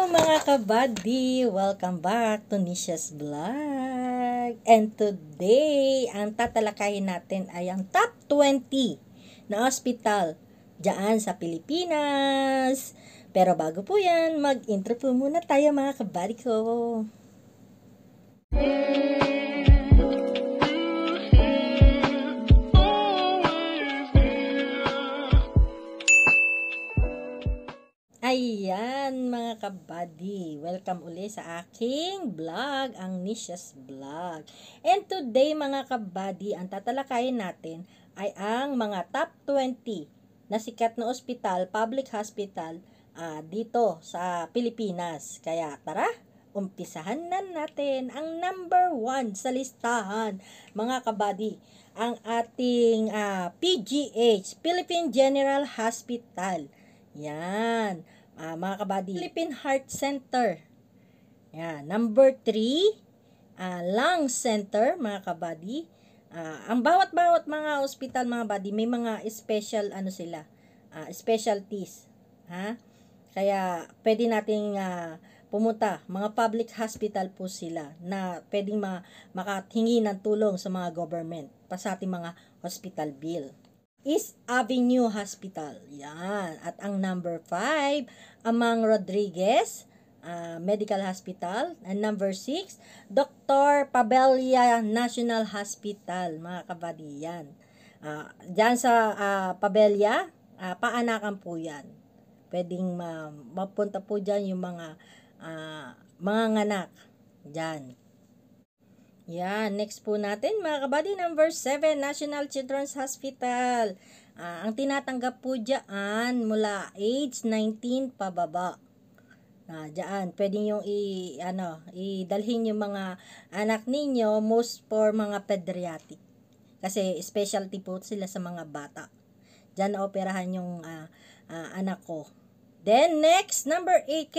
mga kabady! Welcome back to Nisha's Vlog. And today, ang tatalakayin natin ay ang top 20 na hospital dyan sa Pilipinas. Pero bago po yan, mag-intro po muna tayo mga kabady ko. Ayan mga kabady, welcome uli sa aking vlog, ang Nisha's Vlog. And today mga kabady, ang tatalakayin natin ay ang mga top 20 na sikat na ospital, public hospital dito sa Pilipinas. Kaya tara, umpisahan na natin ang number 1 sa listahan mga kabady, ang ating PGH, Philippine General Hospital. Yan. Mga kabady, Philippine Heart Center. Yan. Number 3, Lung Center, mga kabady. Ang bawat mga ospital, mga kabady, may mga special, specialties. Kaya, pwede nating pumunta. Mga public hospital po sila na pwedeng makahingi ng tulong sa mga government pa sa ating mga hospital bill. East Avenue Hospital. Yan. At ang number 5, Amang Rodriguez Medical Hospital. And number 6, Dr. Pabella National Hospital. Mga kabady, yan. Diyan sa Pabella, paanakan po yan. Pwedeng mapunta po dyan yung mga nganak. Diyan. Yan, next po natin mga kabady, number 7, National Children's Hospital. Ang tinatanggap po dyan mula age 19 pababa. Dyan, pwede nyo idalhin yung mga anak ninyo, most for mga pediatric. Kasi specialty po sila sa mga bata. Dyan operahan yung anak ko. Then next, number 8,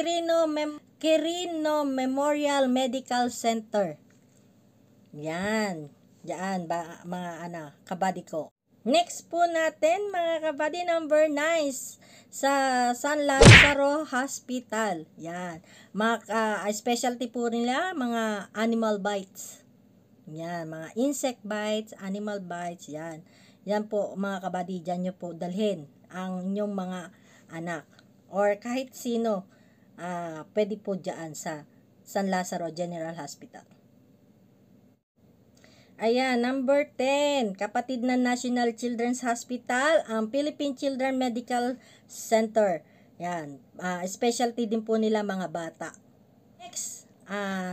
Quirino Memorial Medical Center. Yan. Diyan, mga kabady ko. Next po natin, mga kabady, number 9, sa San Lazaro Hospital. Yan. Specialty po nila, mga animal bites. Yan, mga insect bites, animal bites, yan. Yan po, mga kabady, dyan nyo po dalhin ang inyong mga anak. Or kahit sino, pwede po dyan sa San Lazaro General Hospital. Ayan, number 10, kapatid na National Children's Hospital, ang Philippine Children Medical Center. Yan, specialty din po nila mga bata. Next,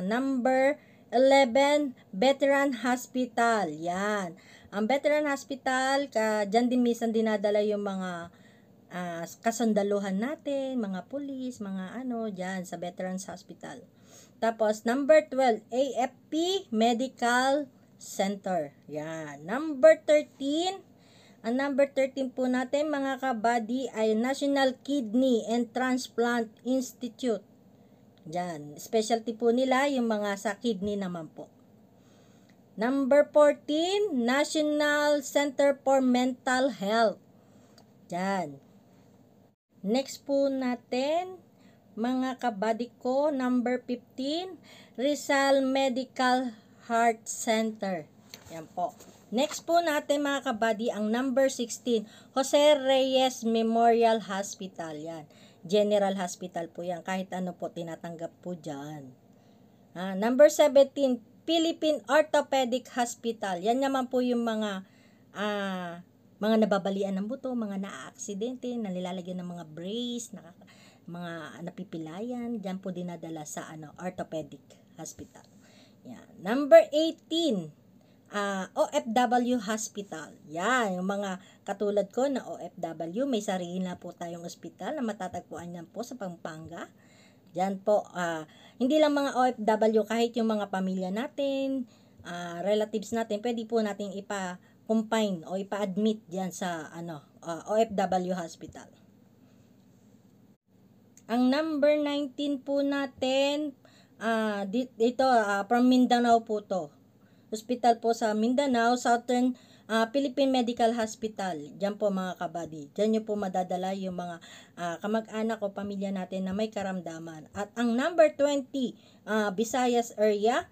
number 11, Veteran Hospital. Yan, ang Veteran Hospital, dyan din minsan dinadala yung mga kasandaluhan natin, mga pulis, mga dyan sa Veterans Hospital. Tapos, number 12, AFP Medical Center. Yan. Number 13. Ang number 13 po natin mga kabady ay National Kidney and Transplant Institute. Yan. Specialty po nila yung mga sa kidney naman po. Number 14, National Center for Mental Health. Yan. Next po natin mga kabady ko, number 15, Rizal Medical Heart Center. Yan po. Next po natin mga kabady, ang number 16, Jose Reyes Memorial Hospital. Yan. General Hospital po yan. Kahit ano po tinatanggap po dyan. Number 17, Philippine Orthopedic Hospital. Yan naman po yung mga nababalian ng buto, mga naaaksidente, nalilalagyan ng mga brace, mga napipilayan. Diyan po dinadala sa orthopedic hospital. Yan. Number 18, OFW Hospital. Yan, yung mga katulad ko na OFW, may sarili na po tayong ospital na matatagpuan yan po sa Pampanga. Yan po, hindi lang mga OFW, kahit yung mga pamilya natin, relatives natin, pwede po nating ipa-confine o ipa-admit diyan sa OFW Hospital. Ang number 19 po natin, dito from Mindanao po to. Hospital po sa Mindanao, Southern Philippine Medical Hospital. Diyan po mga kabady. Diyan nyo po madadala yung mga kamag-anak o pamilya natin na may karamdaman. At ang number 20, Visayas area,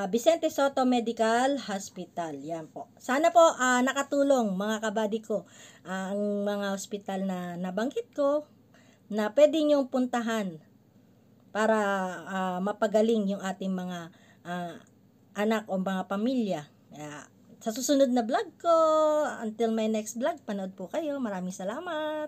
Vicente Soto Medical Hospital. Yan po. Sana po nakatulong mga kabady ko ang mga hospital na nabanggit ko na pwede nyong puntahan para mapagaling yung ating mga anak o mga pamilya. Sa susunod na vlog ko, until my next vlog, panood po kayo. Maraming salamat.